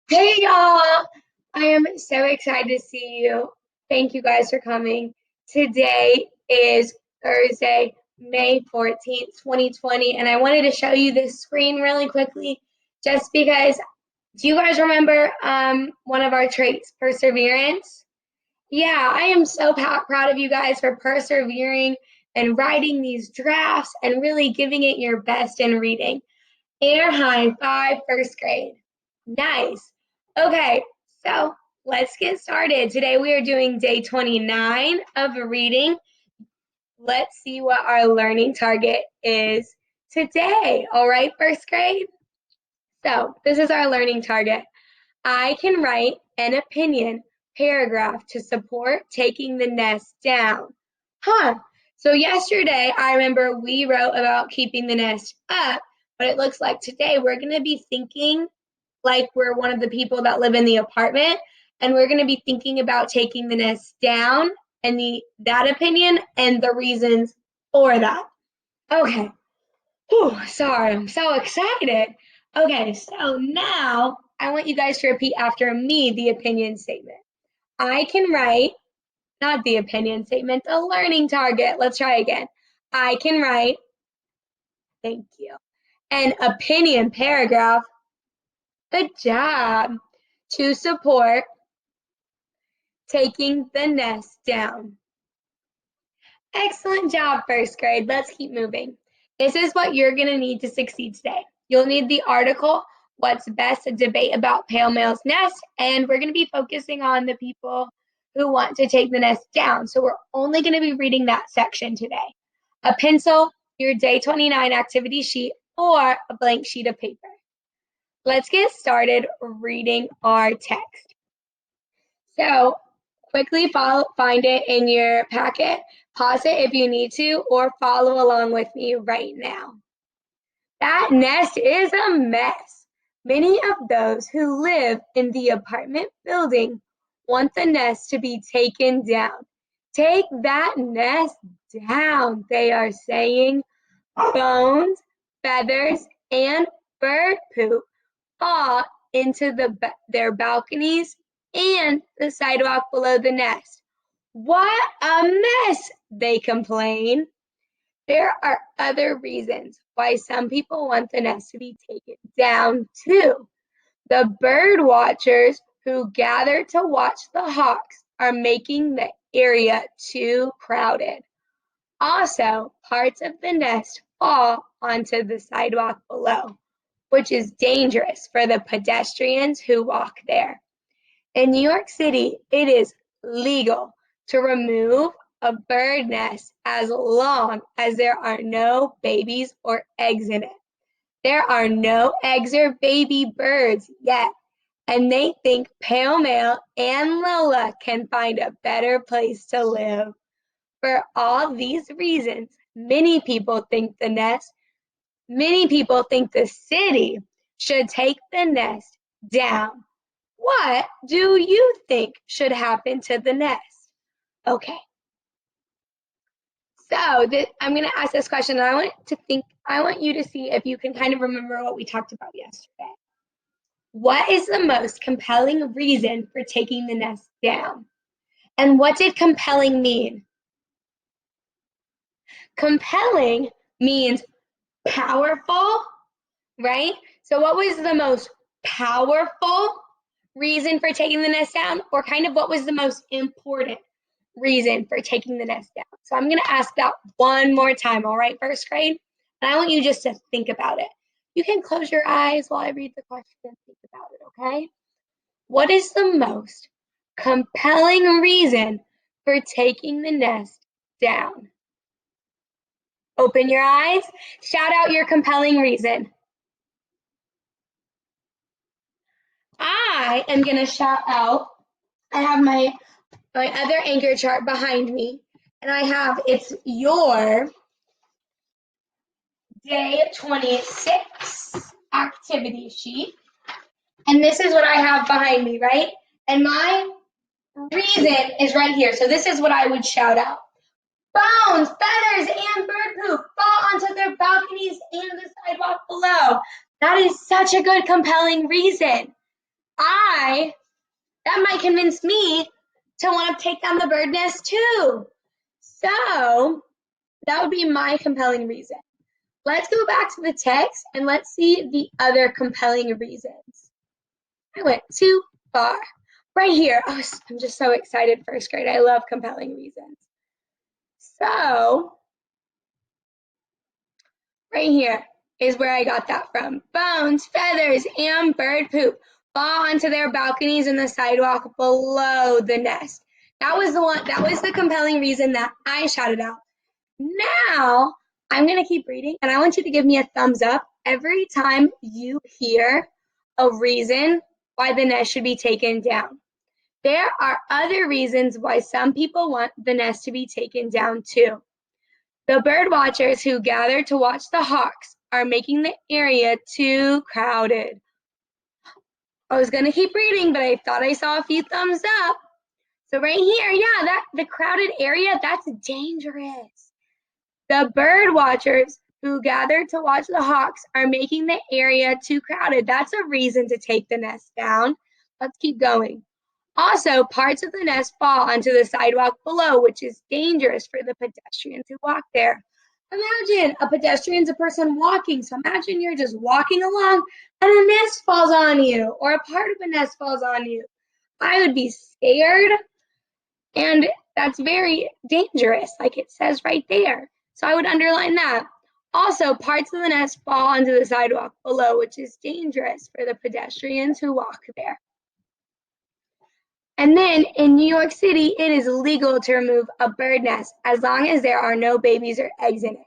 Hey y'all! I am so excited to see you. Thank you guys for coming. Today is Thursday, May 14th, 2020, and I wanted to show you this screen really quickly just because do you guys remember one of our traits, perseverance? Yeah, I am so proud of you guys for persevering and writing these drafts and really giving it your best in reading. Air high five, first grade. Nice. Okay, so let's get started. Today we are doing day 29 of reading. Let's see what our learning target is today. All right, first grade? So this is our learning target. I can write an opinion paragraph to support taking the nest down. Huh. So yesterday, I remember we wrote about keeping the nest up, but it looks like today we're going to be thinking like we're one of the people that live in the apartment, and we're going to be thinking about taking the nest down and that opinion and the reasons for that. Okay. Whew, sorry, I'm so excited. Okay, so now I want you guys to repeat after me the opinion statement. I can write, not the opinion statement, the learning target. Let's try again. I can write, thank you, an opinion paragraph, good job, to support taking the nest down. Excellent job, first grade. Let's keep moving. This is what you're going to need to succeed today. You'll need the article, What's Best, a debate about Pale Male's Nest, and we're going to be focusing on the people who want to take the nest down. So we're only going to be reading that section today. A pencil, your day 29 activity sheet, or a blank sheet of paper. Let's get started reading our text. So quickly find it in your packet, pause it if you need to, or follow along with me right now. That nest is a mess. Many of those who live in the apartment building want the nest to be taken down. Take that nest down, they are saying. Bones, feathers, and bird poop fall into their balconies and the sidewalk below the nest. What a mess, they complain. There are other reasons why some people want the nest to be taken down too. The bird watchers who gather to watch the hawks are making the area too crowded. Also, parts of the nest fall onto the sidewalk below, which is dangerous for the pedestrians who walk there. In New York City, it is legal to remove a bird nest as long as there are no babies or eggs in it. There are no eggs or baby birds yet, and they think Pale Male and Lola can find a better place to live. For all these reasons, many people think the city should take the nest down. What do you think should happen to the nest? Okay, so I'm going to ask this question, and I want you to see if you can kind of remember what we talked about yesterday. What is the most compelling reason for taking the nest down? And what did compelling mean? Compelling means powerful, right? So what was the most powerful reason for taking the nest down, or kind of what was the most important reason for taking the nest down? So I'm going to ask that one more time, all right, first grade? And I want you just to think about it. You can close your eyes while I read the question and think about it, okay? What is the most compelling reason for taking the nest down? Open your eyes. Shout out your compelling reason. I am going to shout out. I have my other anchor chart behind me, and it's your day 26 activity sheet. And this is what I have behind me, right? And my reason is right here. So this is what I would shout out. Bones, feathers, and bird poop fall onto their balconies and the sidewalk below. That is such a good, compelling reason. that might convince me to want to take down the bird nest too. So that would be my compelling reason. Let's go back to the text and let's see the other compelling reasons. I went too far. Right here. Oh, I'm just so excited, first grade. I love compelling reasons. So right here is where I got that from. Bones, feathers, and bird poop fall onto their balconies and the sidewalk below the nest. That was the compelling reason that I shouted out. Now, I'm going to keep reading, and I want you to give me a thumbs up every time you hear a reason why the nest should be taken down. There are other reasons why some people want the nest to be taken down too. The bird watchers who gather to watch the hawks are making the area too crowded. I was going to keep reading, but I thought I saw a few thumbs up. So right here, yeah, the crowded area, that's dangerous. The bird watchers who gathered to watch the hawks are making the area too crowded. That's a reason to take the nest down. Let's keep going. Also, parts of the nest fall onto the sidewalk below, which is dangerous for the pedestrians who walk there. Imagine a pedestrian's a person walking. So imagine you're just walking along and a nest falls on you, or a part of a nest falls on you. I would be scared, and that's very dangerous, like it says right there. So I would underline that. Also, parts of the nest fall onto the sidewalk below, which is dangerous for the pedestrians who walk there. And then in New York City, it is legal to remove a bird nest as long as there are no babies or eggs in it.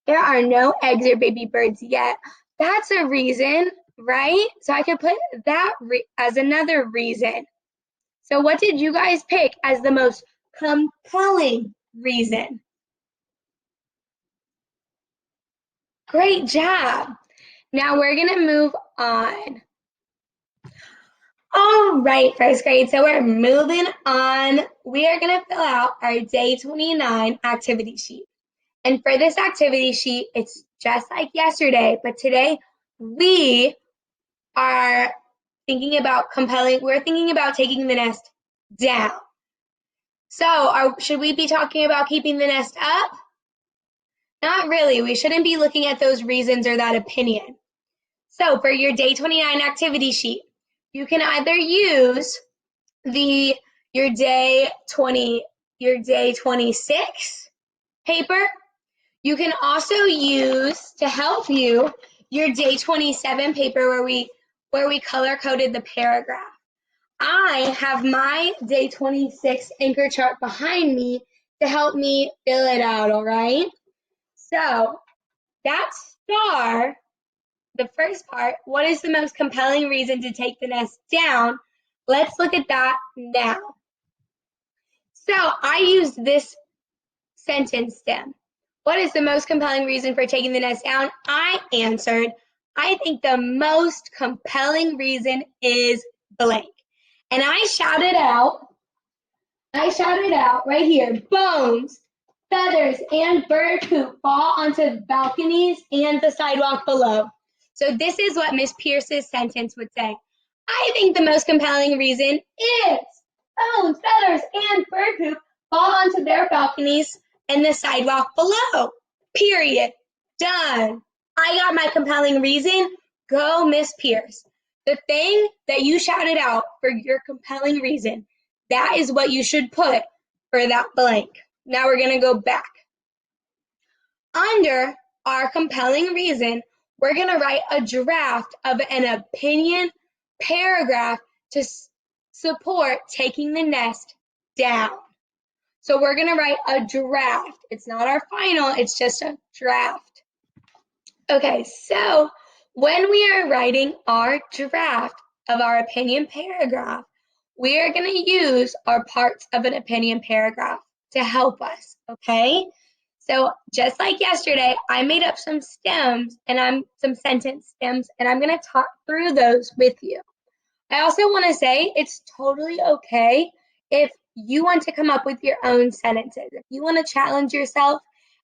There are no eggs or baby birds yet. That's a reason, right? So I could put that as another reason. So what did you guys pick as the most compelling reason? Great job. Now we're going to move on. All right, first grade, so we're moving on. We are going to fill out our day 29 activity sheet. And for this activity sheet, it's just like yesterday, but today we are thinking about taking the nest down. So should we be talking about keeping the nest up? Not really. We shouldn't be looking at those reasons or that opinion. So for your day 29 activity sheet, you can either use your day 26 paper. You can also use, to help you, your day 27 paper where we color coded the paragraph. I have my day 26 anchor chart behind me to help me fill it out, all right? So that star, the first part, what is the most compelling reason to take the nest down? Let's look at that now. So I used this sentence stem. What is the most compelling reason for taking the nest down? I answered, I think the most compelling reason is blank. And I shouted out right here, bones, feathers, and bird poop fall onto balconies and the sidewalk below. So this is what Miss Pierce's sentence would say. I think the most compelling reason is bones, feathers, and bird poop fall onto their balconies and the sidewalk below. Period. Done. I got my compelling reason. Go, Miss Pierce. The thing that you shouted out for your compelling reason, that is what you should put for that blank. Now we're going to go back. Under our compelling reason, we're going to write a draft of an opinion paragraph to support taking the nest down. So we're going to write a draft. It's not our final, it's just a draft. Okay, so when we are writing our draft of our opinion paragraph, we are going to use our parts of an opinion paragraph to help us, okay? So just like yesterday, I made up some stems and some sentence stems, and I'm going to talk through those with you. I also want to say it's totally okay if you want to come up with your own sentences. If you want to challenge yourself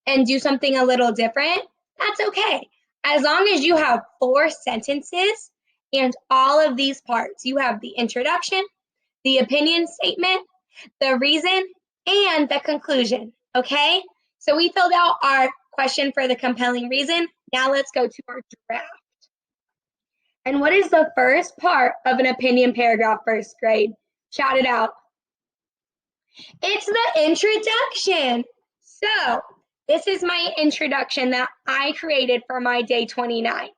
and do something a little different, that's okay. As long as you have 4 sentences and all of these parts. You have the introduction, the opinion statement, the reason, and the conclusion, okay? So we filled out our question for the compelling reason. Now let's go to our draft. And what is the first part of an opinion paragraph, first grade? Shout it out. It's the introduction. So this is my introduction that I created for my day 29.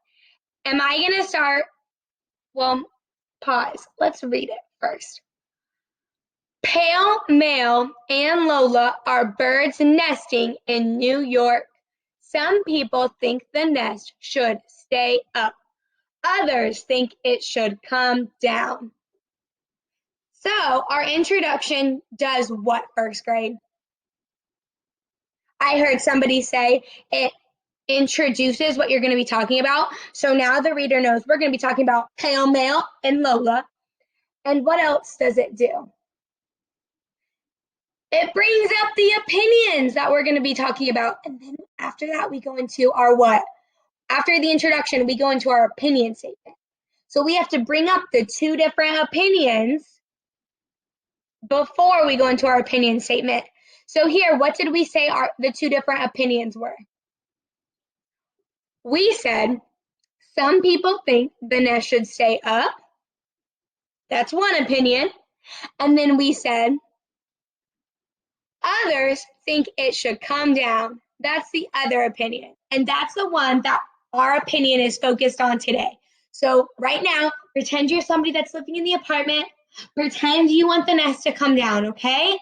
Am I going to start? Well, pause. Let's read it first. Pale Male and Lola are birds nesting in New York. Some people think the nest should stay up. Others think it should come down. So our introduction does what, first grade? I heard somebody say it introduces what you're going to be talking about. So now the reader knows we're going to be talking about Pale Male and Lola. And what else does it do? It brings up the opinions that we're going to be talking about. And then after that, we go into our what? After the introduction, we go into our opinion statement. So we have to bring up the two different opinions before we go into our opinion statement. So here, what did we say the two different opinions were? We said some people think the nest should stay up. That's one opinion. And then we said others think it should come down. That's the other opinion. And that's the one that our opinion is focused on today. So right now, pretend you're somebody that's living in the apartment. Pretend you want the nest to come down, okay?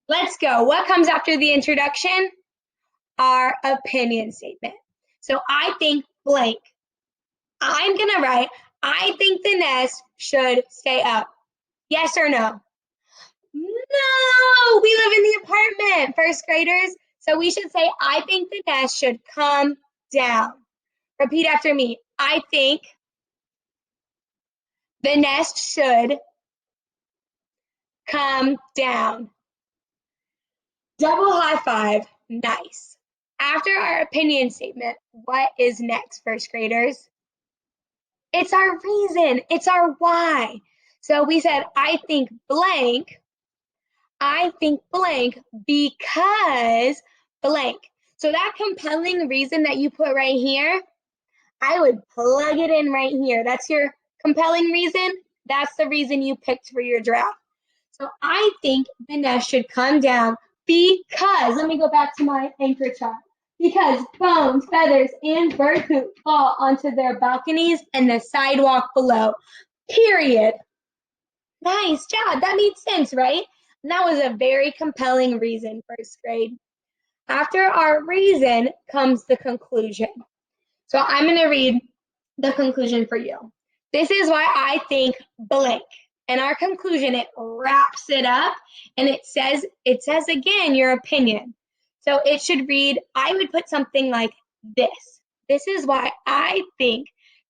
Let's go. What comes after the introduction? Our opinion statement. So I think blank. I'm going to write, I think the nest should stay up. Yes or no? No, we live in the apartment, first graders. So we should say, I think the nest should come down. Repeat after me. I think the nest should come down. Double high five. Nice. After our opinion statement, what is next, first graders? It's our reason. It's our why. So we said, I think blank. I think blank because blank. So that compelling reason that you put right here, I would plug it in right here. That's your compelling reason. That's the reason you picked for your draft. So I think the nest should come down because, let me go back to my anchor chart, because bones, feathers, and bird poop fall onto their balconies and the sidewalk below. Period. Nice job. That made sense, right? And that was a very compelling reason, first grade. After our reason comes the conclusion. So I'm going to read the conclusion for you. This is why I think blank. And our conclusion, it wraps it up and it says again your opinion. So it should read, I would put something like this. This is why I think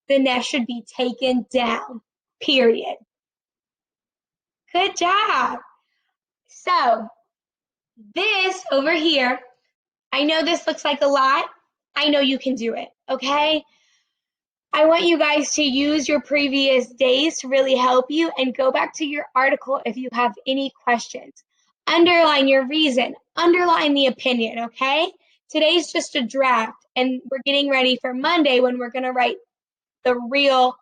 the nest should be taken down, period. Good job. So this over here, I know this looks like a lot. I know you can do it, okay? I want you guys to use your previous days to really help you and go back to your article if you have any questions. Underline your reason, underline the opinion, okay? Today's just a draft and we're getting ready for Monday when we're gonna write the real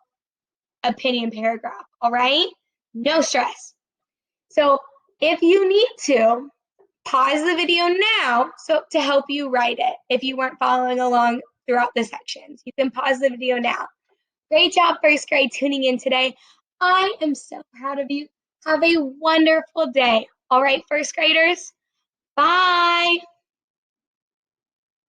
opinion paragraph, all right? No stress. So if you need to, pause the video now so to help you write it. If you weren't following along throughout the sections, you can pause the video now. Great job, first grade, tuning in today. I am so proud of you. Have a wonderful day. All right, first graders, bye.